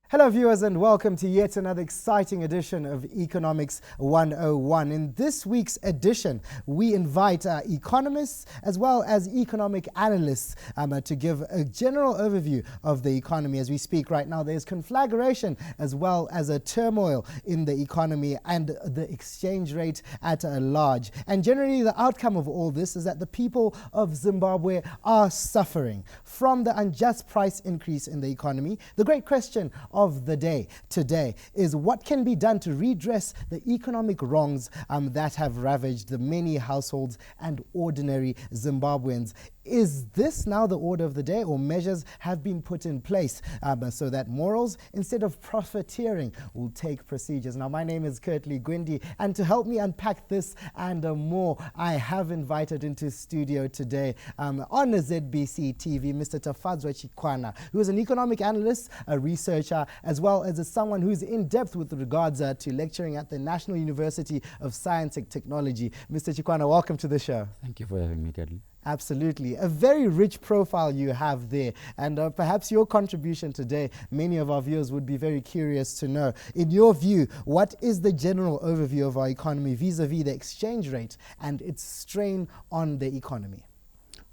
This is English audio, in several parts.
Hello viewers and welcome to yet another exciting edition of Economics 101. In this week's edition, we invite economists as well as economic analysts to give a general overview of the economy. As we speak right now, there's conflagration as well as a turmoil in the economy and the exchange rate at large. And generally the outcome of all this is that the people of Zimbabwe are suffering from the unjust price increase in the economy. The great question of the day today is what can be done to redress the economic wrongs that have ravaged the many households and ordinary Zimbabweans. Is this now the order of the day, or measures have been put in place so that morals instead of profiteering will take procedures? Now, my name is Kurtley Gwindi, and to help me unpack this and more, I have invited into studio today on ZBCTv Mr. Tafadzwa Chikwanha, who is an economic analyst, a researcher, as well as someone who's in depth with regards to lecturing at the National University of Science and Technology. Mr. Chikwanha, welcome to the show. Thank you for having me, Kurtley. Absolutely. A very rich profile you have there, and perhaps your contribution today, many of our viewers would be very curious to know. In your view, what is the general overview of our economy vis-a-vis the exchange rate and its strain on the economy?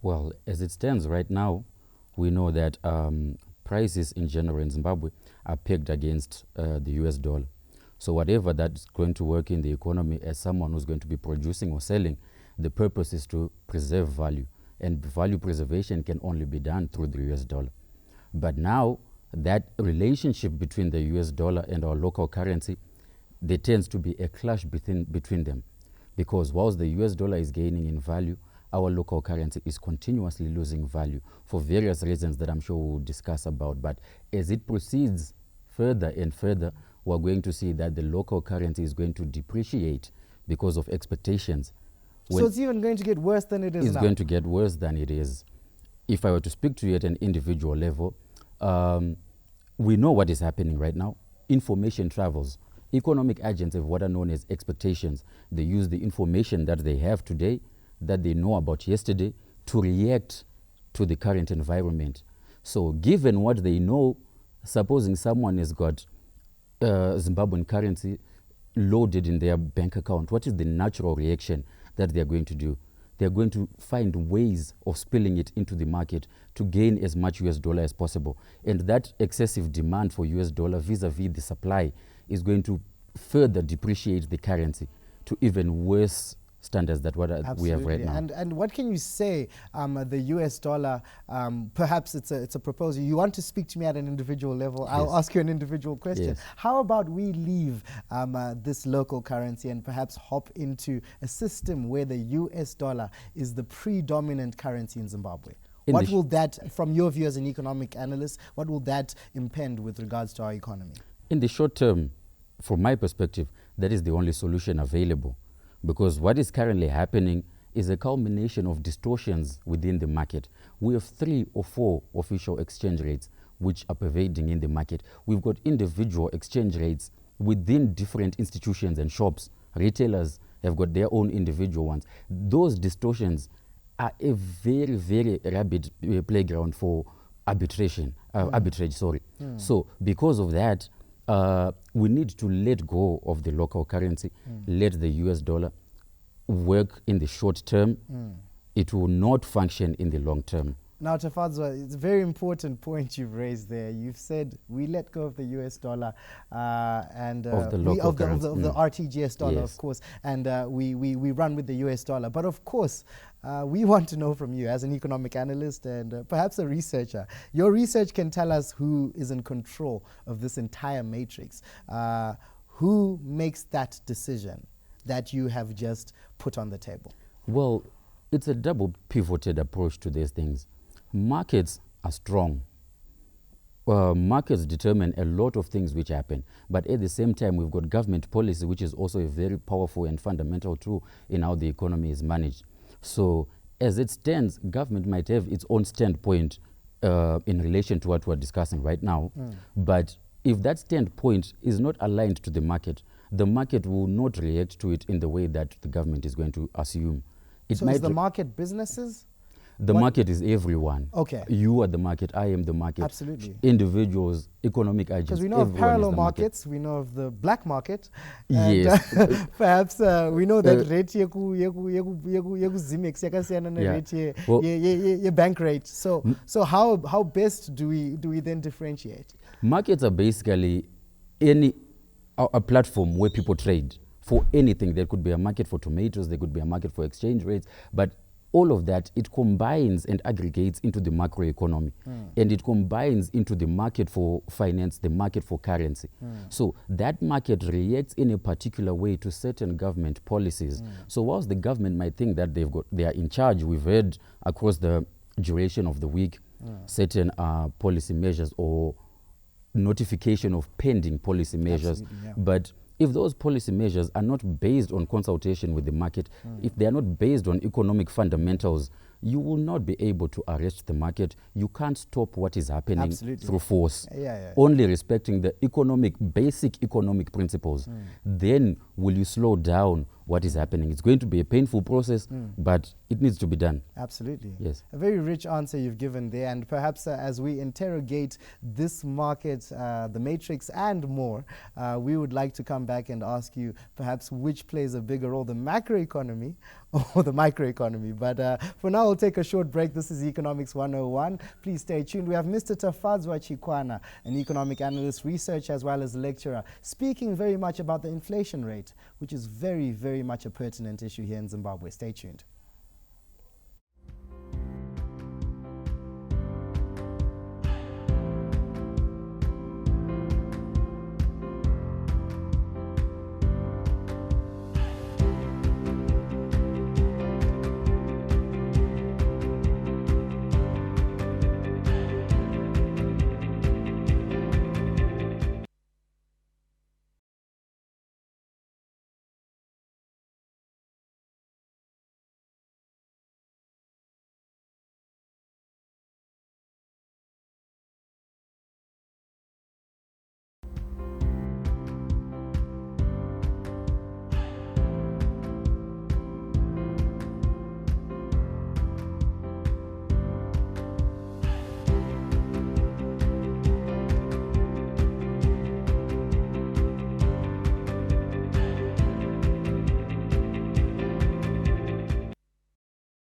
Well, as it stands right now, we know that prices in general in Zimbabwe are pegged against the US dollar. So whatever that's going to work in the economy, as someone who's going to be producing or selling, the purpose is to preserve value, and value preservation can only be done through the US dollar. But now that relationship between the US dollar and our local currency, there tends to be a clash between them, because whilst the US dollar is gaining in value, our local currency is continuously losing value for various reasons that I'm sure we'll discuss about. But as it proceeds further and further, we're going to see that the local currency is going to depreciate because of expectations. So it's even going to get worse than it is now? It's going to get worse than it is. If I were to speak to you at an individual level, we know what is happening right now. Information travels. Economic agents have what are known as expectations. They use the information that they have today, that they know about yesterday, to react to the current environment. So given what they know, supposing someone has got Zimbabwean currency loaded in their bank account, what is the natural reaction that they are going to do? They are going to find ways of spilling it into the market to gain as much US dollar as possible. And that excessive demand for US dollar vis-a-vis the supply is going to further depreciate the currency to even worse standards that we have right now. And what can you say, the US dollar, perhaps it's a proposal. You want to speak to me at an individual level, yes. I'll ask you an individual question. Yes. How about we leave this local currency and perhaps hop into a system where the US dollar is the predominant currency in Zimbabwe? What will that, from your view as an economic analyst, what will that impend with regards to our economy? In the short term, from my perspective, that is the only solution available. Because what is currently happening is a culmination of distortions within the market. We have 3 or 4 official exchange rates which are pervading in the market. We've got individual exchange rates within different institutions and shops. Retailers have got their own individual ones. Those distortions are a very, very rabid playground for arbitrage. So because of that, we need to let go of the local currency, let the US dollar work in the short term. It will not function in the long term. Now, Tafadzwa, it's a very important point you've raised there. You've said we let go of the US dollar and of the RTGS dollar, yes. Of course, and we run with the US dollar. But of course, we want to know from you as an economic analyst and perhaps a researcher. Your research can tell us who is in control of this entire matrix. Who makes that decision that you have just put on the table? Well, it's a double pivoted approach to these things. Markets are strong. Markets determine a lot of things which happen, but at the same time we've got government policy, which is also a very powerful and fundamental tool in how the economy is managed. So as it stands, government might have its own standpoint in relation to what we're discussing right now, but if that standpoint is not aligned to the market will not react to it in the way that the government is going to assume. So is the market businesses? The market is everyone. Okay. You are the market, I am the market. Absolutely. Individuals, economic agents. Because we know of everyone parallel is the markets, we know of the black market. Yes. And, perhaps we know that rate Zimex yakasiyana na rate ye bank rate. So how best do we then differentiate? Markets are basically a platform where people trade for anything. There could be a market for tomatoes, there could be a market for exchange rates, but all of that, it combines and aggregates into the macroeconomy. And it combines into the market for finance, the market for currency. So that market reacts in a particular way to certain government policies. So whilst the government might think that they are in charge, we've heard across the duration of the week certain policy measures or notification of pending policy measures. But if those policy measures are not based on consultation with the market, if they are not based on economic fundamentals, you will not be able to arrest the market. You can't stop what is happening through force. Only respecting the basic economic principles. Then will you slow down what is happening. It's going to be a painful process, but it needs to be done. Absolutely. Yes. A very rich answer you've given there. And perhaps as we interrogate this market, the matrix and more, we would like to come back and ask you perhaps which plays a bigger role, the macroeconomy or the microeconomy. But for now, we'll take a short break. This is Economics 101. Please stay tuned. We have Mr. Tafadzwa Chikwanha, an economic analyst, researcher, as well as lecturer, speaking very much about the inflation rate, which is very, very much a pertinent issue here in Zimbabwe. Stay tuned.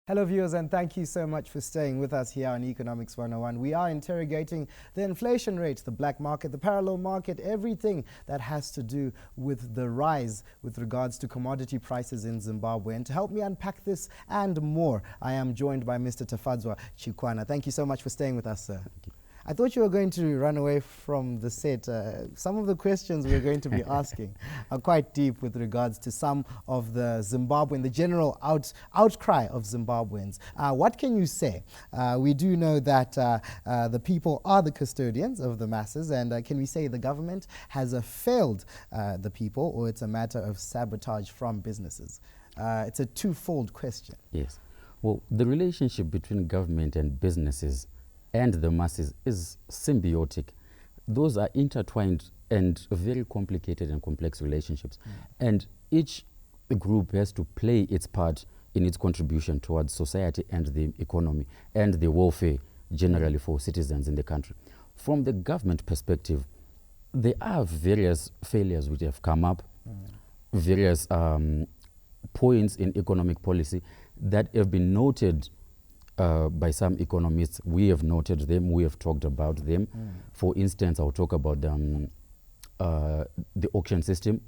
Hello viewers, and thank you so much for staying with us here on Economics 101. We are interrogating the inflation rate, the black market, the parallel market, everything that has to do with the rise with regards to commodity prices in Zimbabwe. And to help me unpack this and more, I am joined by Mr. Tafadzwa Chikwanha. Thank you so much for staying with us, sir. Thank you. I thought you were going to run away from the set. Some of the questions we're going to be asking are quite deep with regards to some of the Zimbabwean, the general outcry of Zimbabweans. What can you say? We do know that the people are the custodians of the masses, and can we say the government has failed the people, or it's a matter of sabotage from businesses? It's a twofold question. Yes. Well, the relationship between government and businesses and the masses is symbiotic. Those are intertwined and very complicated and complex relationships. And each group has to play its part in its contribution towards society and the economy and the welfare generally for citizens in the country. From the government perspective, there are various failures which have come up, various points in economic policy that have been noted by some economists. We have noted them, we have talked about them. For instance, I'll talk about the auction system.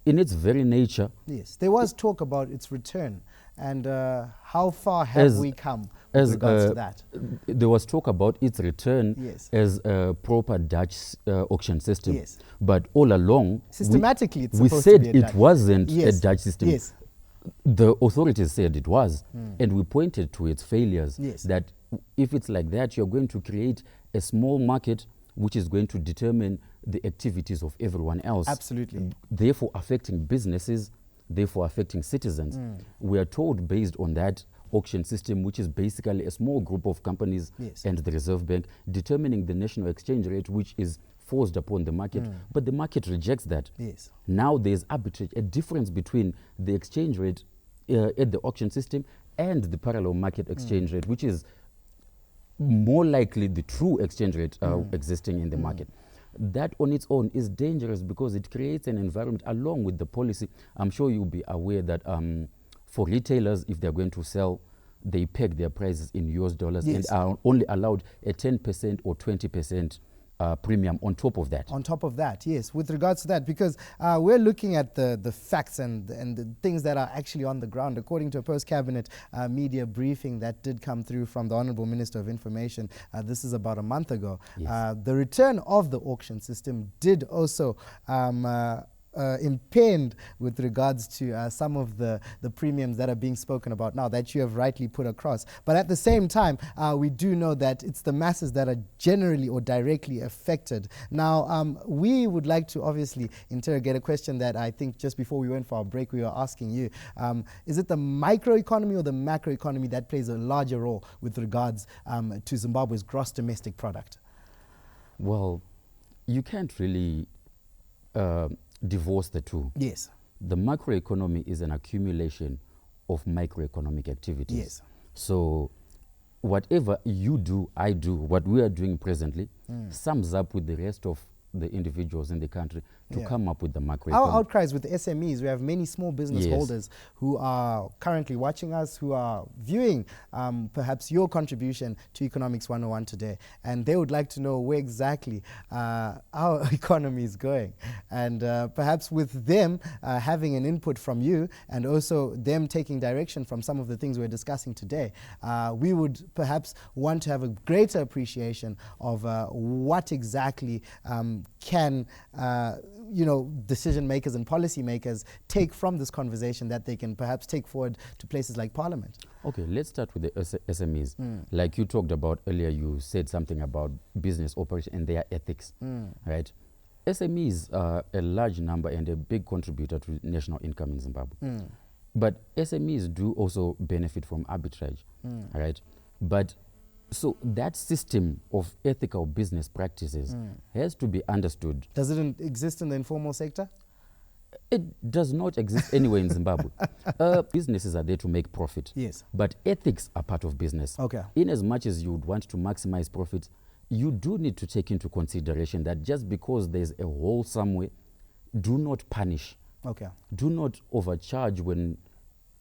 In its very nature. Yes, there was talk about its return, and how far have we come with regards to that? There was talk about its return as a proper Dutch auction system. Yes. But all along, systematically, we said it wasn't a Dutch system. Yes. The authorities said it was, and we pointed to its failures, that if it's like that, you're going to create a small market which is going to determine the activities of everyone else. Absolutely. Therefore affecting businesses, therefore affecting citizens. We are told based on that auction system, which is basically a small group of companies and the Reserve Bank determining the national exchange rate, which is forced upon the market, but the market rejects that. Yes. Now there's arbitrage, a difference between the exchange rate at the auction system and the parallel market exchange rate, which is more likely the true exchange rate existing in the market. That on its own is dangerous because it creates an environment along with the policy. I'm sure you'll be aware that for retailers, if they're going to sell, they peg their prices in US dollars and are only allowed a 10% or 20% premium on top of that. On top of that, yes, with regards to that, because we're looking at the facts and the things that are actually on the ground. According to a post-cabinet media briefing that did come through from the Honourable Minister of Information, this is about a month ago, the return of the auction system did also impinged with regards to some of the premiums that are being spoken about now that you have rightly put across. But at the same time, we do know that it's the masses that are generally or directly affected. Now, we would like to obviously interrogate a question that I think just before we went for our break, we were asking you. Is it the microeconomy or the macroeconomy that plays a larger role with regards to Zimbabwe's gross domestic product? Well, you can't really divorce the two. Yes. The macroeconomy is an accumulation of microeconomic activities. Yes. So whatever you do, I do, what we are doing presently sums up with the rest of the individuals in the country to come up with the macroeconomy. Our outcries with SMEs, we have many small business holders who are currently watching us, who are viewing perhaps your contribution to Economics 101 today, and they would like to know where exactly our economy is going. And perhaps with them having an input from you and also them taking direction from some of the things we're discussing today, we would perhaps want to have a greater appreciation of what exactly can decision makers and policy makers take from this conversation that they can perhaps take forward to places like Parliament. Okay, let's start with the SMEs. Like you talked about earlier, you said something about business operation and their ethics, right? SMEs are a large number and a big contributor to national income in Zimbabwe. But SMEs do also benefit from arbitrage, right? But so that system of ethical business practices has to be understood. Does it exist in the informal sector? It does not exist anywhere in Zimbabwe. Businesses are there to make profit. Yes. But ethics are part of business. Okay. In as much as you would want to maximize profits, you do need to take into consideration that just because there's a hole somewhere, do not punish. Okay. Do not overcharge when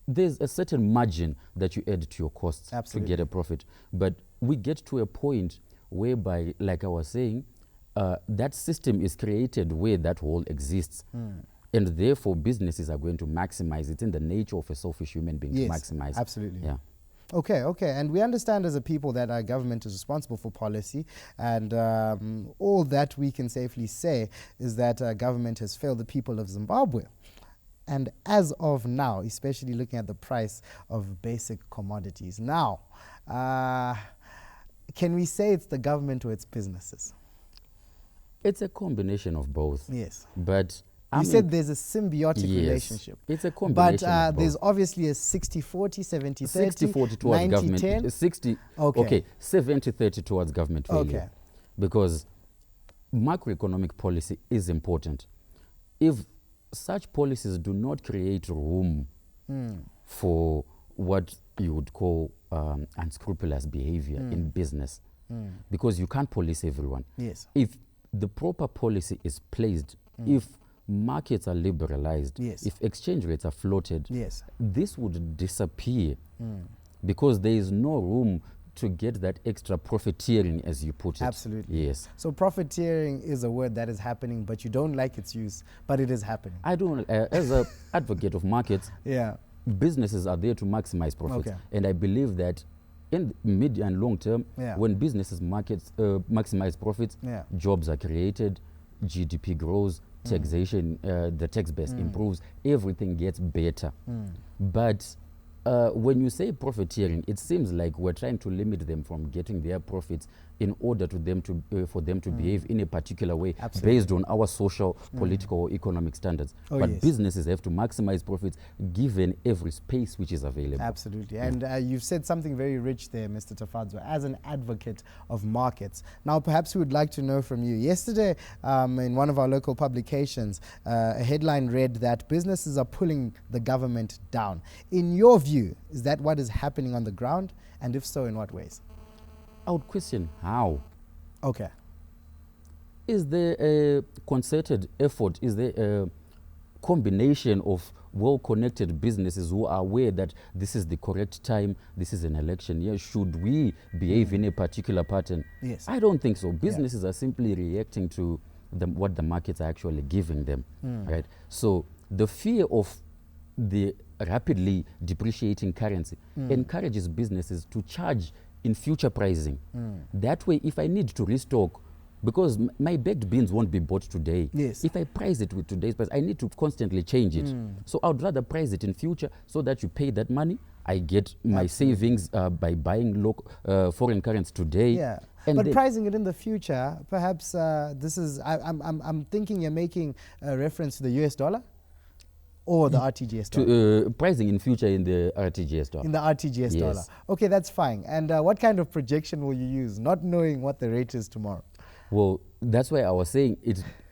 there's a certain margin that you add to your costs to get a profit. But we get to a point whereby, like I was saying, that system is created where that hole exists. And therefore, businesses are going to maximize. It's in the nature of a selfish human being to maximize. Absolutely. Yeah. Okay. And we understand as a people that our government is responsible for policy, and all that we can safely say is that our government has failed the people of Zimbabwe. And as of now, especially looking at the price of basic commodities, now, can we say it's the government or it's businesses? It's a combination of both. Yes. But you said there's a symbiotic relationship. It's a combination but there's obviously a 60-40, 70-30, 60-40 towards 90-10. government. 60, okay, 70-30 towards government failure. Okay. Because macroeconomic policy is important. If such policies do not create room for what you would call unscrupulous behavior in business, because you can't police everyone. Yes. If the proper policy is placed, if markets are liberalized, if exchange rates are floated, this would disappear because there is no room to get that extra profiteering, as you put it. Absolutely. Yes. So profiteering is a word that is happening, but you don't like its use, but it is happening. I don't, as an advocate of markets, businesses are there to maximize profits. And I believe that in the mid and long term, when businesses maximize profits, jobs are created, GDP grows, taxation, the tax base improves, everything gets better. But when you say profiteering, it seems like we're trying to limit them from getting their profits in order for them to behave in a particular way Absolutely. based on our social, political, or economic standards. Oh, but yes. businesses have to maximize profits given every space which is available. Absolutely. And you've said something very rich there, Mr. Tafadzwa, as an advocate of markets. Now, perhaps we would like to know from you. Yesterday, in one of our local publications, a headline read that businesses are pulling the government down. In your view, is that what is happening on the ground? And if so, in what ways? I would question how. Okay. Is there a concerted effort? Is there a combination of well-connected businesses who are aware that this is the correct time, this is an election year? Should we behave in a particular pattern? Yes. I don't think so. Businesses are simply reacting to what the markets are actually giving them, right? So the fear of the rapidly depreciating currency encourages businesses to charge in future pricing. That way, if I need to restock, because my baked beans won't be bought today. Yes. If I price it with today's price, I need to constantly change it. So I'd rather price it in future so that you pay that money. I get my savings by buying foreign currency today. Yeah. And But pricing it in the future, perhaps this is, I'm thinking you're making a reference to the US dollar or the RTGS dollar? to pricing in future in the RTGS dollar. In the RTGS dollar. Yes. Okay, that's fine. And what kind of projection will you use, not knowing what the rate is tomorrow? Well, that's why I was saying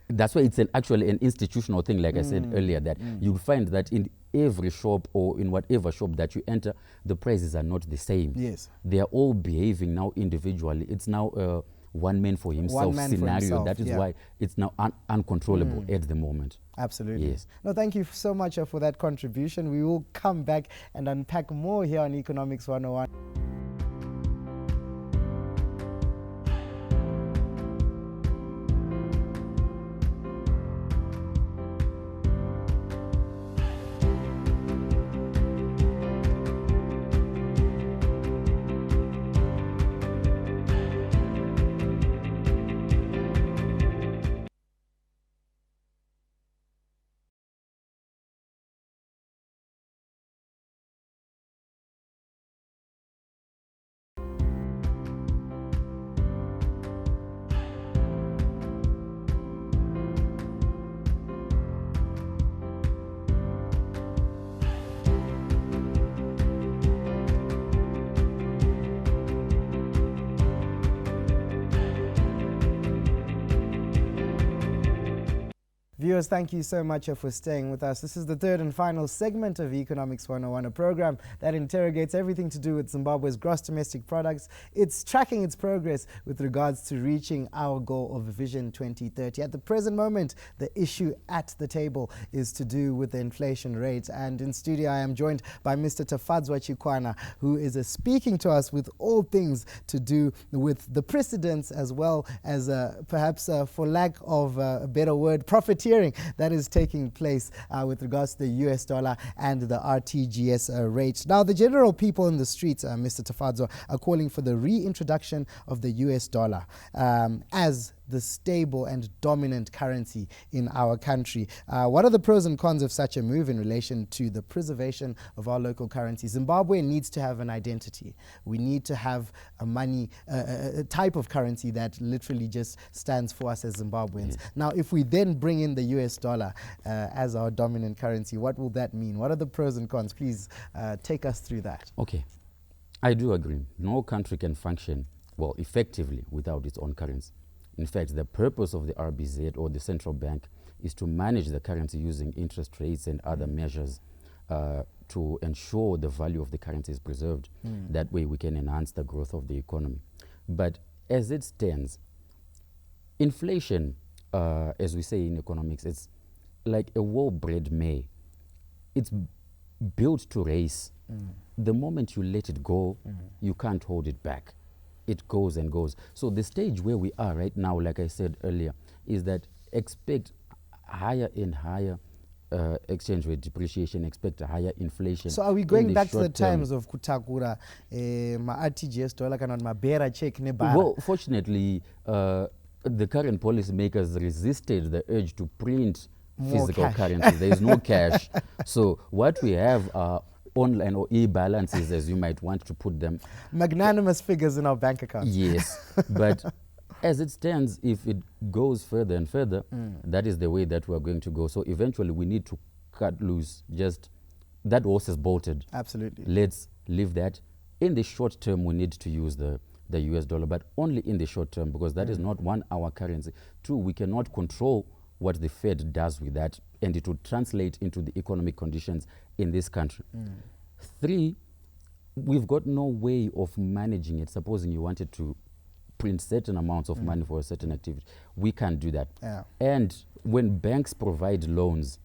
that's why it's actually an institutional thing, like I said earlier, that you'll find that in every shop or in whatever shop that you enter, the prices are not the same. Yes. They are all behaving now individually. It's now a one man for himself scenario. That is why it's now uncontrollable at the moment. Absolutely. Yes. No, thank you so much for that contribution. We will come back and unpack more here on Economics 101. Viewers, thank you so much for staying with us. This is the third and final segment of Economics 101, a program that interrogates everything to do with Zimbabwe's gross domestic products. It's tracking its progress with regards to reaching our goal of Vision 2030. At the present moment, the issue at the table is to do with the inflation rate. And in studio, I am joined by Mr. Tafadzwa Chikwanha, who is speaking to us with all things to do with the precedents, as well as perhaps, for lack of a better word, profiteering that is taking place with regards to the US dollar and the RTGS rate. Now, the general people in the streets, Mr. Tafadzwa, are calling for the reintroduction of the US dollar as the stable and dominant currency in our country. What are the pros and cons of such a move in relation to the preservation of our local currency? Zimbabwe needs to have an identity. We need to have a money, a type of currency that literally just stands for us as Zimbabweans. Yes. Now, if we then bring in the US dollar as our dominant currency, what will that mean? What are the pros and cons? Please take us through that. Okay, I do agree. No country can function, well, effectively without its own currency. In fact, the purpose of the RBZ or the central bank is to manage the currency using interest rates and other measures to ensure the value of the currency is preserved. That way we can enhance the growth of the economy. But as it stands, inflation, as we say in economics, it's like a well-bred mare. It's built to race. The moment you let it go, you can't hold it back. It goes and goes. So the stage where we are right now, like I said earlier, is that expect higher and higher exchange rate depreciation, expect a higher inflation. So are we going back to the term. times of kutakura ma RTGS dollar kana ma bera check ne bara? Well, fortunately, the current policymakers resisted the urge to print More physical cash. currency. There is no cash. So what we have are online or e-balances, as you might want to put them. Magnanimous figures in our bank accounts. Yes, but as it stands, if it goes further and further, that is the way that we're going to go. So eventually we need to cut loose. Just that horse is bolted. Absolutely. Let's leave that. In the short term, we need to use the US dollar, but only in the short term, because that is not one, our currency. Two, we cannot control what the Fed does with that, and it would translate into the economic conditions in this country. Three, we've got no way of managing it. Supposing you wanted to print certain amounts of money for a certain activity, we can't do that. Yeah. And when banks provide loans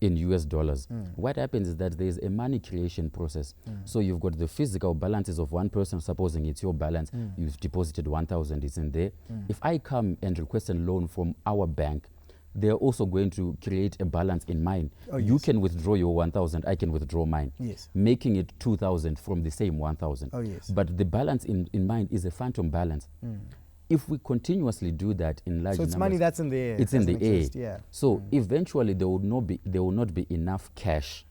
in US dollars, what happens is that there's a money creation process. So you've got the physical balances of one person. Supposing it's your balance, you've deposited 1,000, it's in there. If I come and request a loan from our bank, they're also going to create a balance in mine. Oh, you yes. can withdraw your 1,000, I can withdraw mine. Yes. Making it 2,000 from the same 1,000. Oh, yes. But the balance in mine is a phantom balance. If we continuously do that in large So it's numbers, money that's in the air. it's in doesn't the air. exist, yeah. So eventually there will not be enough cash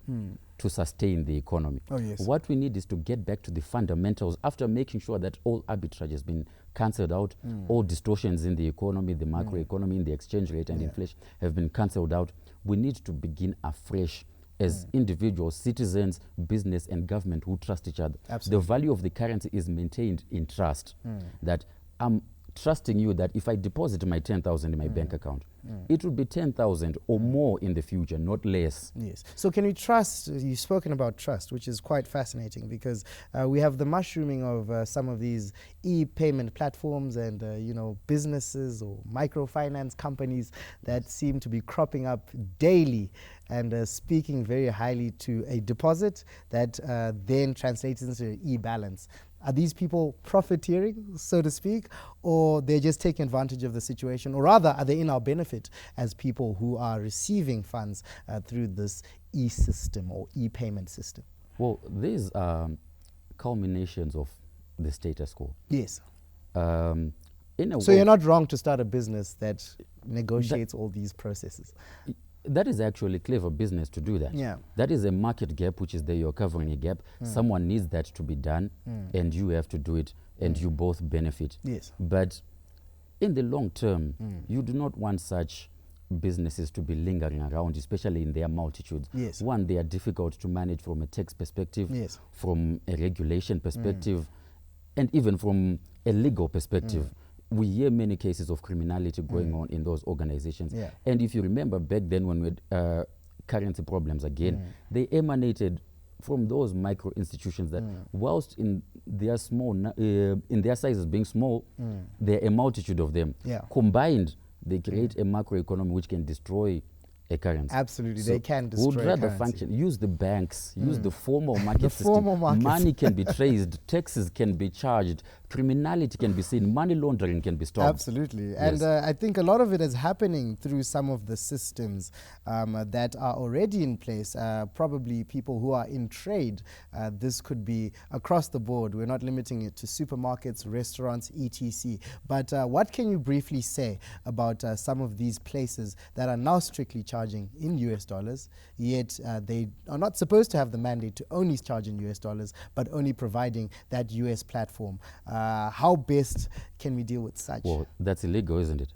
to sustain the economy. Oh, yes. What we need is to get back to the fundamentals after making sure that all arbitrage has been cancelled out, all distortions in the economy, the macroeconomy, in the exchange rate and inflation have been cancelled out. We need to begin afresh as individuals, citizens, business and government who trust each other. Absolutely. The value of the currency is maintained in trust. That I'm trusting you that if I deposit my 10,000 in my bank account, it will be 10,000 or more in the future, not less. Yes. So can we trust, you've spoken about trust, which is quite fascinating because we have the mushrooming of some of these e-payment platforms and, businesses or microfinance companies that seem to be cropping up daily and speaking very highly to a deposit that then translates into an e-balance. Are these people profiteering, so to speak, or they're just taking advantage of the situation? Or rather, are they in our benefit as people who are receiving funds through this e-system or e-payment system? Well, these are culminations of the status quo. Yes. In a So way, you're not wrong to start a business that negotiates all these processes. that is actually clever business to do that. Yeah. That is a market gap, which is there, you're covering a gap. Someone needs that to be done, and you have to do it, and you both benefit. Yes. But in the long term, you do not want such businesses to be lingering around, especially in their multitudes. Yes. One, they are difficult to manage from a tax perspective, Yes. from a regulation perspective, and even from a legal perspective. We hear many cases of criminality going on in those organizations. Yeah. And if you remember back then when we had currency problems again, they emanated from those micro institutions that whilst in their in their sizes being small, there are a multitude of them. Yeah. Combined, they create a macroeconomy which can destroy a currency. Absolutely, So they can destroy would rather currency. function. Use the banks. Use the formal market The system. formal markets. Money can be traced. Taxes can be charged. Criminality can be seen. Money laundering can be stopped. Absolutely. Yes. And I think a lot of it is happening through some of the systems that are already in place. Probably people who are in trade. This could be across the board. We're not limiting it to supermarkets, restaurants, etc. But what can you briefly say about some of these places that are now strictly charging in US dollars, yet they are not supposed to have the mandate to only charge in US dollars, but only providing that US platform? How best can we deal with such? Well, that's illegal, isn't it?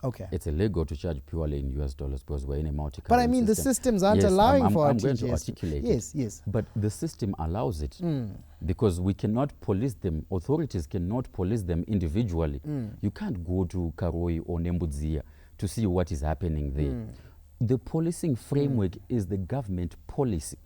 Okay. It's illegal to charge purely in US dollars because we're in a multi-currency But I mean, the system. systems aren't Yes, allowing I'm for I'm going to RTGS. articulate Yes, it. yes. But the system allows it because we cannot police them. Authorities cannot police them individually. You can't go to Karoi or Nembudzia to see what is happening there. The policing framework is the government policy.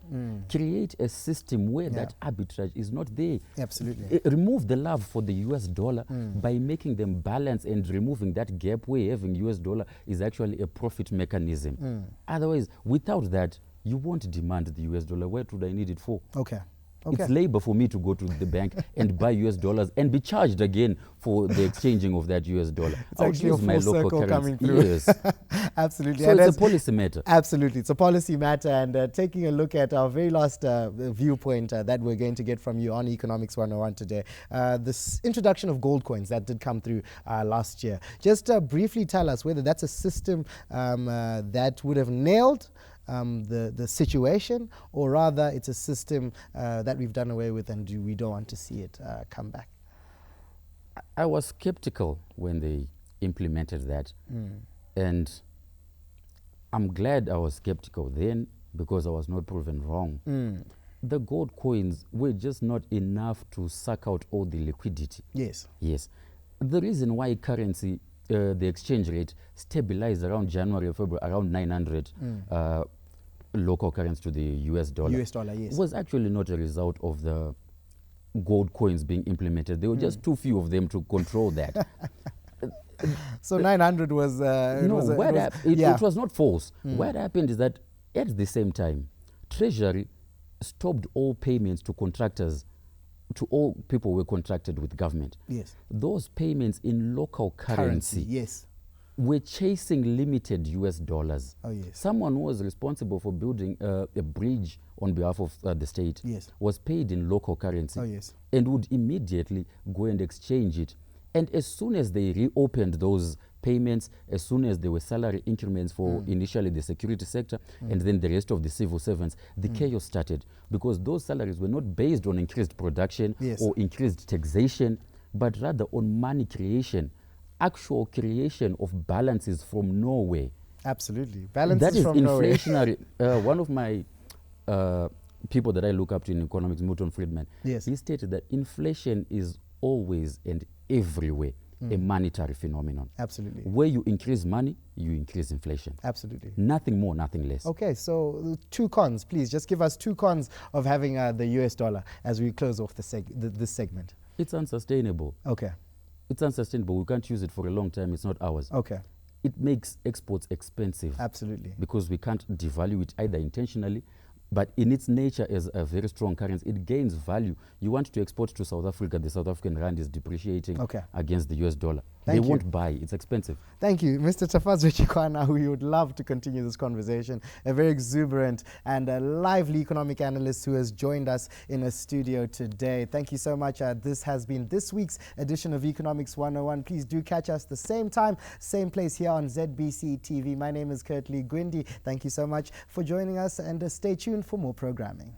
Create a system where that arbitrage is not there. Absolutely. Remove the love for the US dollar by making them balance and removing that gap where having US dollar is actually a profit mechanism. Otherwise, without that, you won't demand the US dollar. What would I need it for? Okay. It's labor for me to go to the bank and buy US dollars and be charged again for the exchanging of that US dollar. It's I'll actually use a my full local circle currency. coming through. Yes. Absolutely. So And it's as- a policy matter. Absolutely. It's a policy matter. And taking a look at our very last viewpoint that we're going to get from you on Economics 101 today, this introduction of gold coins that did come through last year. Just briefly tell us whether that's a system that would have nailed the situation, or rather it's a system that we've done away with and we don't want to see it come back? I was skeptical when they implemented that. And I'm glad I was skeptical then, because I was not proven wrong. The gold coins were just not enough to suck out all the liquidity. Yes. Yes. The reason why currency, the exchange rate, stabilized around January or February, around 900 local currency to the US dollar. US dollar, yes. Was actually not a result of the gold coins being implemented. There were just too few of them to control that. So 900 was... it was not false. What happened is that at the same time, Treasury stopped all payments to contractors, to all people who were contracted with government. Yes. Those payments in local currency, yes, were chasing limited US dollars. Oh, yes. Someone who was responsible for building a bridge on behalf of the state, yes, was paid in local currency, oh, yes, and would immediately go and exchange it. And as soon as they reopened those payments, as soon as there were salary increments for initially the security sector and then the rest of the civil servants, the chaos started, because those salaries were not based on increased production, yes, or increased taxation, but rather on money creation, actual creation of balances from nowhere. Absolutely. Balances that is from inflationary. One of my people that I look up to in economics, Milton Friedman, yes, he stated that inflation is always and everywhere a monetary phenomenon. Absolutely. Where you increase money, you increase inflation. Absolutely. Nothing more, nothing less. Okay, so 2 cons, please. Just give us 2 cons of having the US dollar as we close off this segment. It's unsustainable. Okay. It's unsustainable. We can't use it for a long time. It's not ours. Okay. It makes exports expensive. Absolutely. Because we can't devalue it either intentionally, but in its nature as a very strong currency, it gains value. You want to export to South Africa, the South African rand is depreciating against the US dollar. They won't buy, it's expensive. Thank you. Mr. Tafadzwa Chikwanha, we would love to continue this conversation. A very exuberant and a lively economic analyst who has joined us in a studio today. Thank you so much. This has been this week's edition of Economics 101. Please do catch us the same time, same place here on ZBCTv. My name is Kurtley Gwindi. Thank you so much for joining us, and stay tuned for more programming.